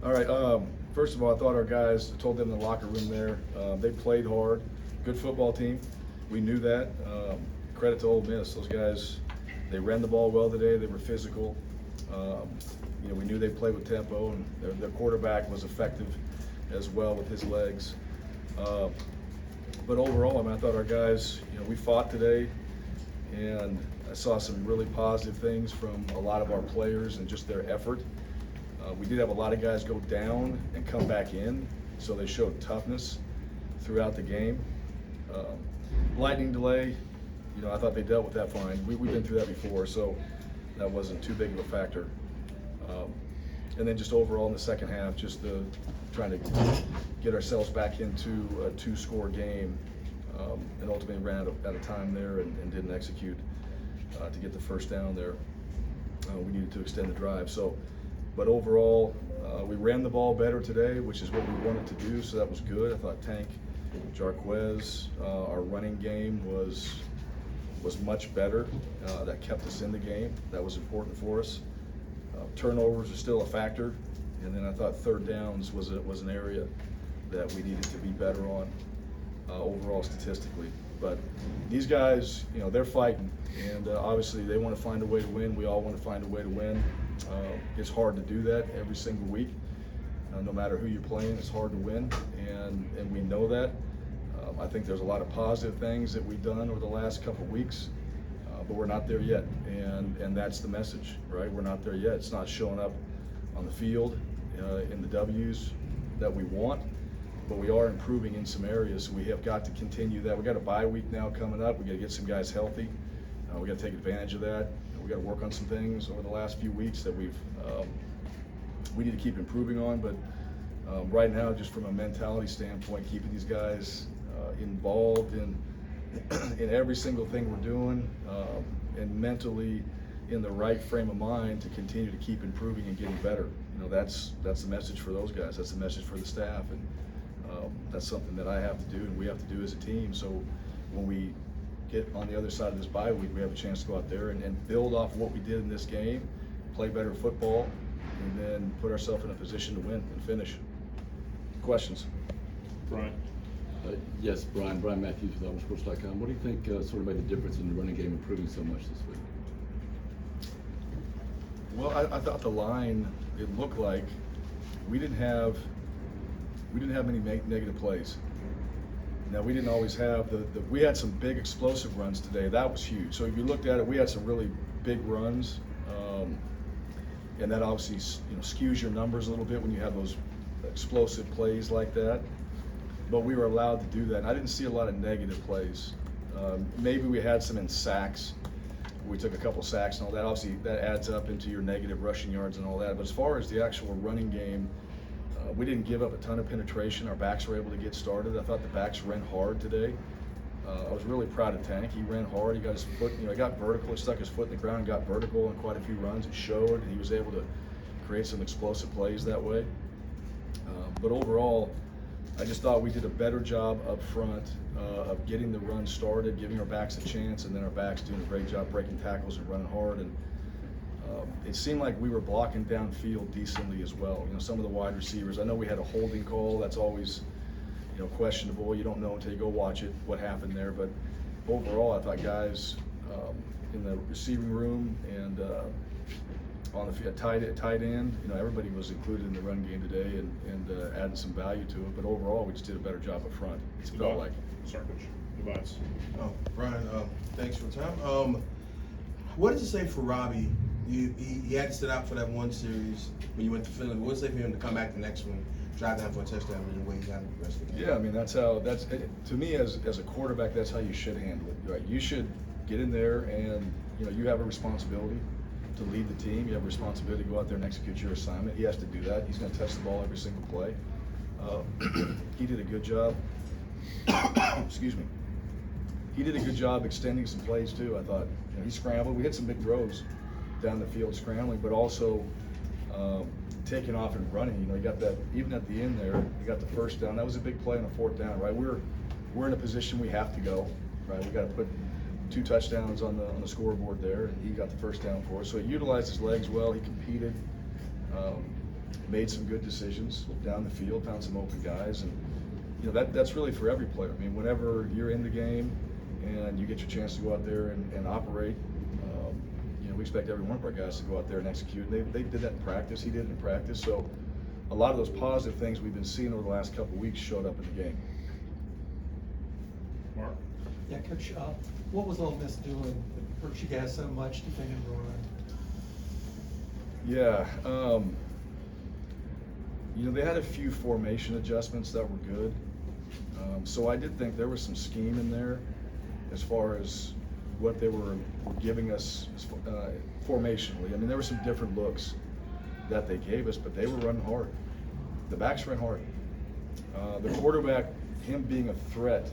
All right. First of all, I thought our guys, I told them in the locker room there, they played hard. Good football team. We knew that. Credit to Ole Miss. Those guys, they ran the ball well today. They were physical. We knew they played with tempo, and their quarterback was effective as well with his legs. But overall, I thought our guys, we fought today, and I saw some really positive things from a lot of our players and just their effort. We did have a lot of guys go down and come back in, so they showed toughness throughout the game. Lightning delay, I thought they dealt with that fine. We've been through that before, so that wasn't too big of a factor. And then just overall in the second half, just trying to get ourselves back into a 2-score game, and ultimately ran out of time there and didn't execute to get the first down there. We needed to extend the drive. But overall, we ran the ball better today, which is what we wanted to do, so that was good. I thought Tank, Jarquez, our running game was much better. That kept us in the game. That was important for us. Turnovers are still a factor, and then I thought third downs was an area that we needed to be better on overall statistically. But these guys, they're fighting, and obviously they want to find a way to win. We all want to find a way to win. It's hard to do that every single week. No matter who you're playing, it's hard to win, and we know that. I think there's a lot of positive things that we've done over the last couple of weeks, but we're not there yet, and that's the message, right? We're not there yet. It's not showing up on the field in the W's that we want, but we are improving in some areas, so we have got to continue that. We've got a bye week now coming up. We've got to get some guys healthy. We got to take advantage of that. We got to work on some things over the last few weeks that we need to keep improving on. But right now, just from a mentality standpoint, keeping these guys involved in every single thing we're doing, and mentally in the right frame of mind to continue to keep improving and getting better. That's the message for those guys. That's the message for the staff, and that's something that I have to do and we have to do as a team. So when we get on the other side of this bye week, we have a chance to go out there and build off what we did in this game, play better football, and then put ourselves in a position to win and finish. Questions? Bryan. Yes, Bryan Matthews with AuburnSports.com. What do you think sort of made the difference in the running game improving so much this week? Well, I thought the line, it looked like we didn't have many negative plays. Now, we didn't always have we had some big explosive runs today. That was huge. So if you looked at it, we had some really big runs, and that obviously skews your numbers a little bit when you have those explosive plays like that. But we were allowed to do that. And I didn't see a lot of negative plays. Maybe we had some in sacks. We took a couple sacks and all that. Obviously, that adds up into your negative rushing yards and all that. But as far as the actual running game, we didn't give up a ton of penetration. Our backs were able to get started. I thought the backs ran hard today. I was really proud of Tank. He ran hard. He got his foot, he got vertical. He stuck his foot in the ground and got vertical on quite a few runs. It showed, and he was able to create some explosive plays that way. But overall, I just thought we did a better job up front of getting the run started, giving our backs a chance, and then our backs doing a great job breaking tackles and running hard. And it seemed like we were blocking downfield decently as well. Some of the wide receivers, I know we had a holding call. That's always, questionable. You don't know until you go watch it what happened there. But overall, I thought guys in the receiving room and on the tight end, everybody was included in the run game today and adding some value to it. But overall, we just did a better job up front. It felt like. Sorry, Coach. Device. Oh, Bryan, thanks for the time. What did you say for Robbie? He had to sit out for that one series when you went to Finland. What did you say for him to come back the next one, drive down for a touchdown, and the way he got the rest of the game? Yeah, to me as a quarterback, that's how you should handle it. Right? You should get in there and you have a responsibility to lead the team. You have a responsibility to go out there and execute your assignment. He has to do that. He's going to touch the ball every single play. He did a good job. Excuse me. He did a good job extending some plays too. I thought he scrambled. We hit some big throws down the field scrambling, but also taking off and running. He got that even at the end there. He got the first down. That was a big play on a fourth down, right? We're in a position we have to go, right? We got to put 2 touchdowns on the scoreboard there, and he got the first down for us. So he utilized his legs well. He competed. made some good decisions down the field, found some open guys, and you know that's really for every player. I mean, whenever you're in the game and you get your chance to go out there and operate, you know, we expect every one of our guys to go out there and execute. And they did that in practice. He did it in practice. So a lot of those positive things we've been seeing over the last couple of weeks showed up in the game. Mark? Yeah, Coach, what was Ole Miss doing that hurt you guys so much defending the run? Yeah, you know, they had a few formation adjustments that were good. So I did think there was some scheme in there as far as what they were giving us formationally. I mean, there were some different looks that they gave us, but they were running hard. The backs ran hard. The quarterback, him being a threat,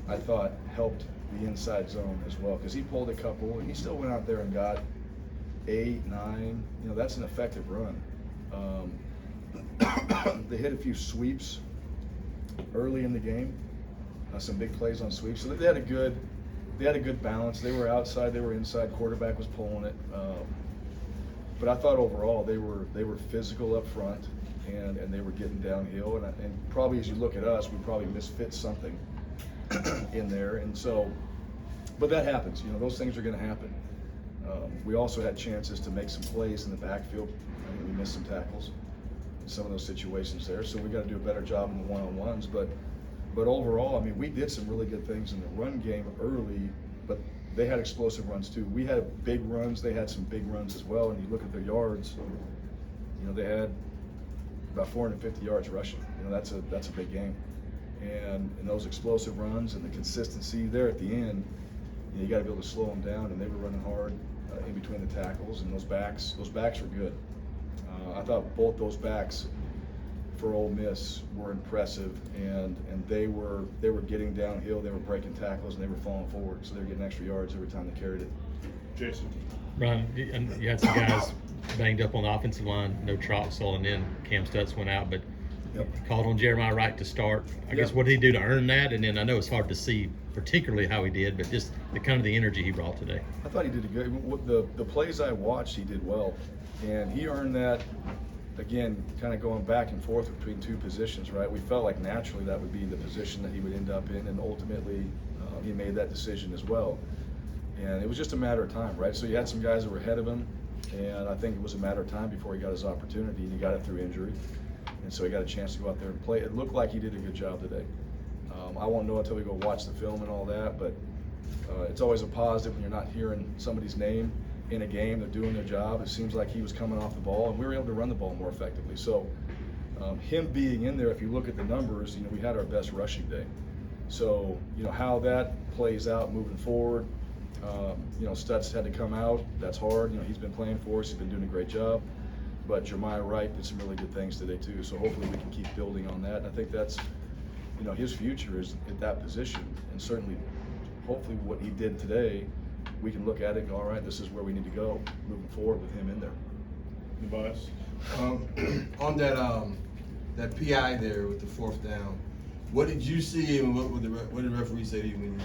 I thought helped the inside zone as well, because he pulled a couple and he still went out there and got 8, 9. You know, that's an effective run. They hit a few sweeps early in the game, some big plays on sweeps. So they had a good balance. They were outside, they were inside. Quarterback was pulling it. But I thought overall they were physical up front, and they were getting downhill. And probably as you look at us, we probably misfit something in there. And so, but that happens. You know, those things are going to happen. We also had chances to make some plays in the backfield. I think we missed some tackles in some of those situations there. So we got to do a better job in the one-on-ones. But overall, I mean, we did some really good things in the run game early, but they had explosive runs too. We had big runs. They had some big runs as well. And you look at their yards, you know, they had about 450 yards rushing. You know, that's a big game. And those explosive runs and the consistency there at the end, you know, you got to be able to slow them down. And they were running hard in between the tackles, and those backs were good. I thought both those backs for Ole Miss were impressive, and they were getting downhill, they were breaking tackles, and they were falling forward, so they were getting extra yards every time they carried it. Jason? Bryan, you had some guys banged up on the offensive line, no Troxell, and then Cam Stutz went out, but Yep. called on Jeremiah Wright to start. I guess Yep. what did he do to earn that? And then I know it's hard to see particularly how he did, but just the kind of the energy he brought today. I thought he did a good. The plays I watched, he did well, and he earned that. Again, kind of going back and forth between two positions, right? We felt like naturally that would be the position that he would end up in, and ultimately he made that decision as well. And it was just a matter of time, right? So you had some guys that were ahead of him, and I think it was a matter of time before he got his opportunity, and he got it through injury. And so he got a chance to go out there and play. It looked like he did a good job today. I won't know until we go watch the film and all that, but it's always a positive when you're not hearing somebody's name in a game. They're doing their job. It seems like he was coming off the ball, and we were able to run the ball more effectively. So him being in there, if you look at the numbers, you know, we had our best rushing day. So, you know, how that plays out moving forward, you know, Stutz had to come out. That's hard. You know, he's been playing for us. He's been doing a great job. But Jeremiah Wright did some really good things today too. So hopefully we can keep building on that. And I think that's, you know, his future is at that position. And certainly, hopefully what he did today, we can look at it and go, all right, this is where we need to go moving forward with him in there. Tobias? On that PI there with the 4th down, what did you see, and what did the referee say to you when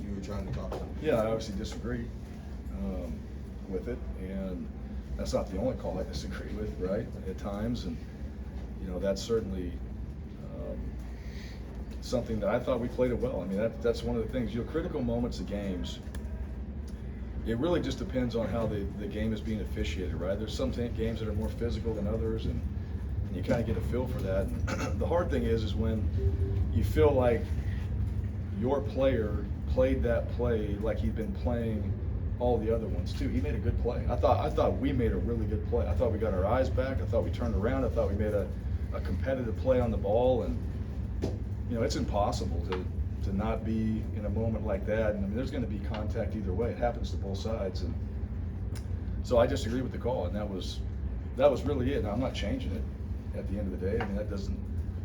you were trying to talk to him? Yeah, I obviously disagree with it, and that's not the only call I disagree with, right? At times, and you know, that's certainly something that I thought we played it well. I mean, that's one of the things. You know, critical moments of games, it really just depends on how the game is being officiated, right? There's some games that are more physical than others, and you kind of get a feel for that. And the hard thing is when you feel like your player played that play like he'd been playing all the other ones too. He made a good play. I thought we made a really good play. I thought we got our eyes back. I thought we turned around. I thought we made a competitive play on the ball, and you know, it's impossible to not be in a moment like that. And I mean, there's going to be contact either way. It happens to both sides, and so I disagree with the call, and that was really it. Now, I'm not changing it at the end of the day. I mean, that doesn't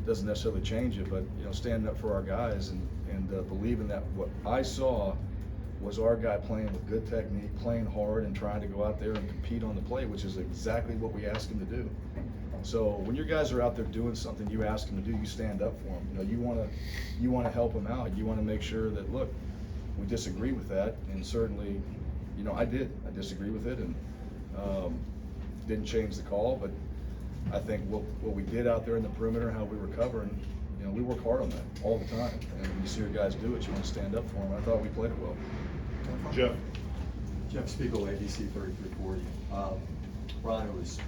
necessarily change it, but you know, standing up for our guys and believing that what I saw was our guy playing with good technique, playing hard, and trying to go out there and compete on the play, which is exactly what we asked him to do. So when your guys are out there doing something you ask them to do, you stand up for them. You know, you want to help them out. You want to make sure that, look, we disagree with that, and certainly, you know, I disagree with it, and didn't change the call. But I think what we did out there in the perimeter, how we were covering, you know, we work hard on that all the time. And when you see your guys do it, you want to stand up for them. I thought we played it well. Jeff. Jeff Spiegel, ABC 3340. Bryan, it was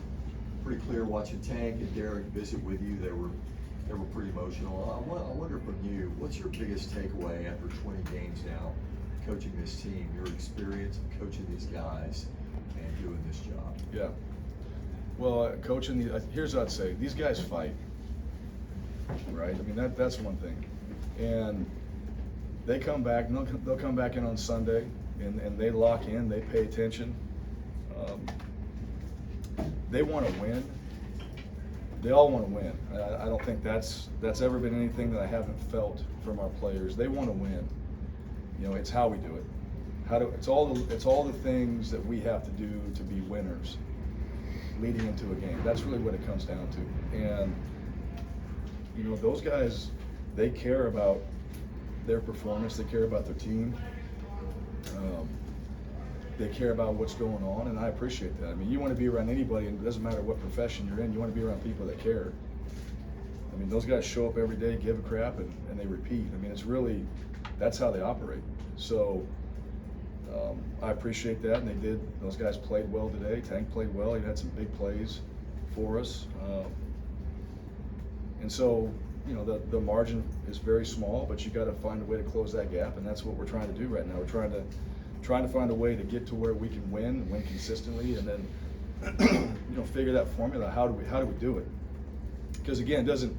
pretty clear watching Tank and Derek visit with you. They were pretty emotional. I wonder from you, what's your biggest takeaway after 20 games now, coaching this team, your experience of coaching these guys and doing this job? Yeah. Well, coaching, here's what I'd say. These guys fight, right? I mean, that's one thing. And they come back, and they'll come back in on Sunday, and they lock in, they pay attention. They want to win. They all want to win. I don't think that's ever been anything that I haven't felt from our players. They want to win. You know, it's how we do it. It's all the things that we have to do to be winners leading into a game. That's really what it comes down to. And you know, those guys, they care about their performance. They care about their team. They care about what's going on, and I appreciate that. I mean, you want to be around anybody, and it doesn't matter what profession you're in, you want to be around people that care. I mean, those guys show up every day, give a crap, and they repeat. I mean, it's really, that's how they operate. So I appreciate that, and they did. Those guys played well today. Tank played well. He had some big plays for us. And so, you know, the margin is very small, but you got to find a way to close that gap, and that's what we're trying to do right now. We're trying to find a way to get to where we can win consistently, and then you know, figure that formula. How do we do it? Because again, just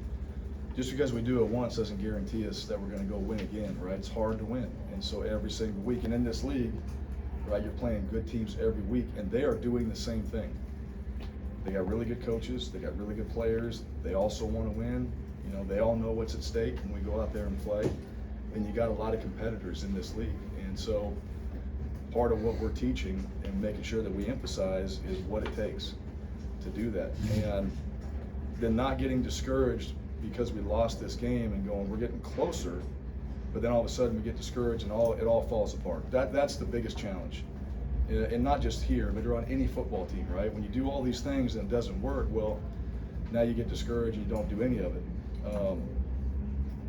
because we do it once doesn't guarantee us that we're going to go win again, right? It's hard to win, and so every single week, and in this league, right, you're playing good teams every week, and they are doing the same thing. They got really good coaches, they got really good players. They also want to win. You know, they all know what's at stake when we go out there and play, and you got a lot of competitors in this league, and so part of what we're teaching and making sure that we emphasize is what it takes to do that. And then not getting discouraged because we lost this game and going, we're getting closer, but then all of a sudden we get discouraged and it all falls apart. That's the biggest challenge. And not just here, but on any football team, right? When you do all these things and it doesn't work, well, now you get discouraged and you don't do any of it.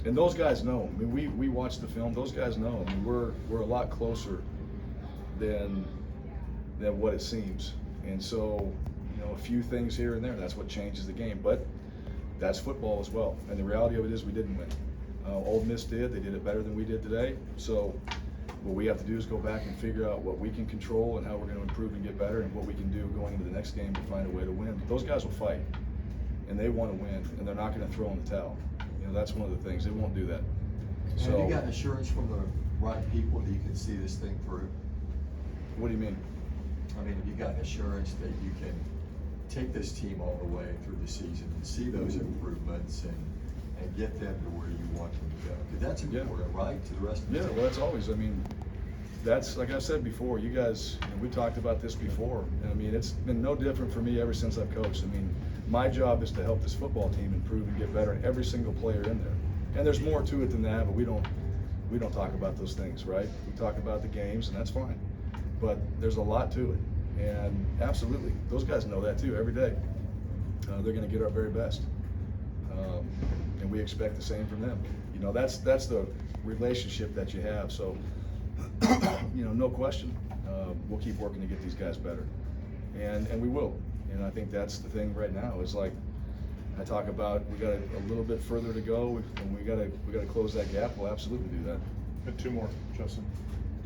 And those guys know. I mean, we watch the film. Those guys know. I mean, we're a lot closer than what it seems. And so, you know, a few things here and there, that's what changes the game. But that's football as well. And the reality of it is we didn't win. Ole Miss did. They did it better than we did today. So what we have to do is go back and figure out what we can control and how we're going to improve and get better, and what we can do going into the next game to find a way to win. But those guys will fight, and they want to win, and they're not going to throw in the towel. You know, that's one of the things. They won't do that. So, have you gotten assurance from the right people that you can see this thing through? What do you mean? I mean, have you gotten assurance that you can take this team all the way through the season and see those improvements and get them to where you want them to go? Because that's important, right, to the rest of the team? Well, that's always, I mean, that's, like I said before, you guys, you know, we talked about this before. And I mean, it's been no different for me ever since I've coached. I mean, my job is to help this football team improve and get better, and every single player in there. And there's more to it than that, but we don't talk about those things, right? We talk about the games, and that's fine. But there's a lot to it, and absolutely, those guys know that too every day. They're going to get our very best, and we expect the same from them. You know, that's the relationship that you have. So, you know, no question, we'll keep working to get these guys better, and we will. And I think that's the thing right now. Is like I talk about, we got a little bit further to go, and we got to close that gap. We'll absolutely do that. And two more, Justin.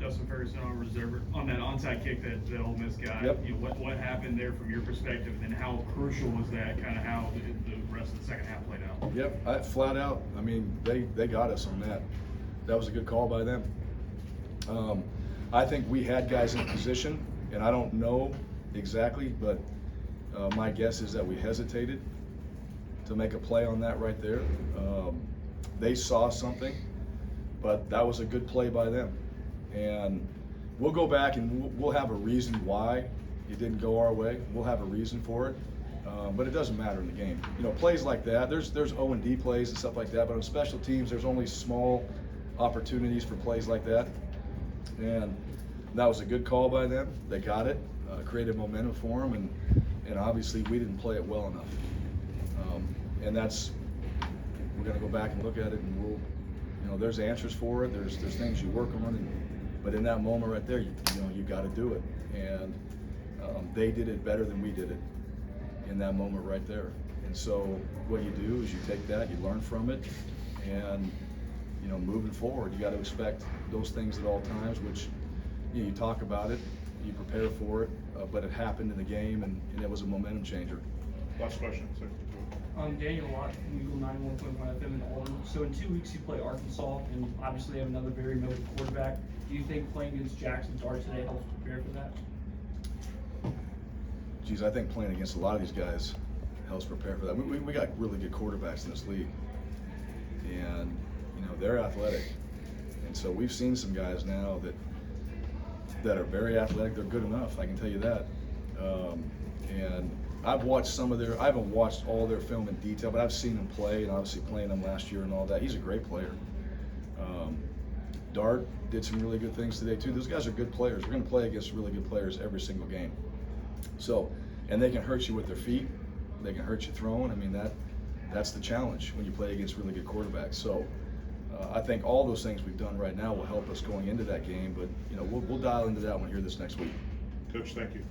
Justin Ferguson, on reserve, on that onside kick that the Ole Miss got. Yep. You know, what happened there from your perspective, and then how crucial was that? Kind of how the rest of the second half played out. Yep, flat out. I mean, they got us on that. That was a good call by them. I think we had guys in position, and I don't know exactly, but my guess is that we hesitated to make a play on that right there. They saw something, but that was a good play by them. And we'll go back and we'll have a reason why it didn't go our way. We'll have a reason for it, but it doesn't matter in the game. You know, plays like that, there's O&D plays and stuff like that, but on special teams, there's only small opportunities for plays like that. And that was a good call by them. They got it, created momentum for them, and obviously we didn't play it well enough. And that's, we're gonna go back and look at it, and we'll, you know, there's answers for it, there's things you work on, but in that moment right there, you know, you gotta do it. And they did it better than we did it in that moment right there. And so what you do is you take that, you learn from it, and, you know, moving forward, you gotta expect those things at all times, which, you know, you talk about it, you prepare for it, but it happened in the game, and it was a momentum changer. Last question, sir. Daniel Lott from Eagle 91.1 FM in Auburn. So in 2 weeks you play Arkansas, and obviously have another very noted quarterback. Do you think playing against Jackson Dart today helps prepare for that? Geez, I think playing against a lot of these guys helps prepare for that. We got really good quarterbacks in this league, and you know, they're athletic, and so we've seen some guys now that are very athletic. They're good enough, I can tell you that. And I've watched some of their, I haven't watched all their film in detail, but I've seen him play, and obviously playing him last year and all that. He's a great player. Dart did some really good things today too. Those guys are good players. We're going to play against really good players every single game. So, and they can hurt you with their feet. They can hurt you throwing. I mean, that's the challenge when you play against really good quarterbacks. So, I think all those things we've done right now will help us going into that game. But you know, we'll dial into that one here this next week. Coach, thank you.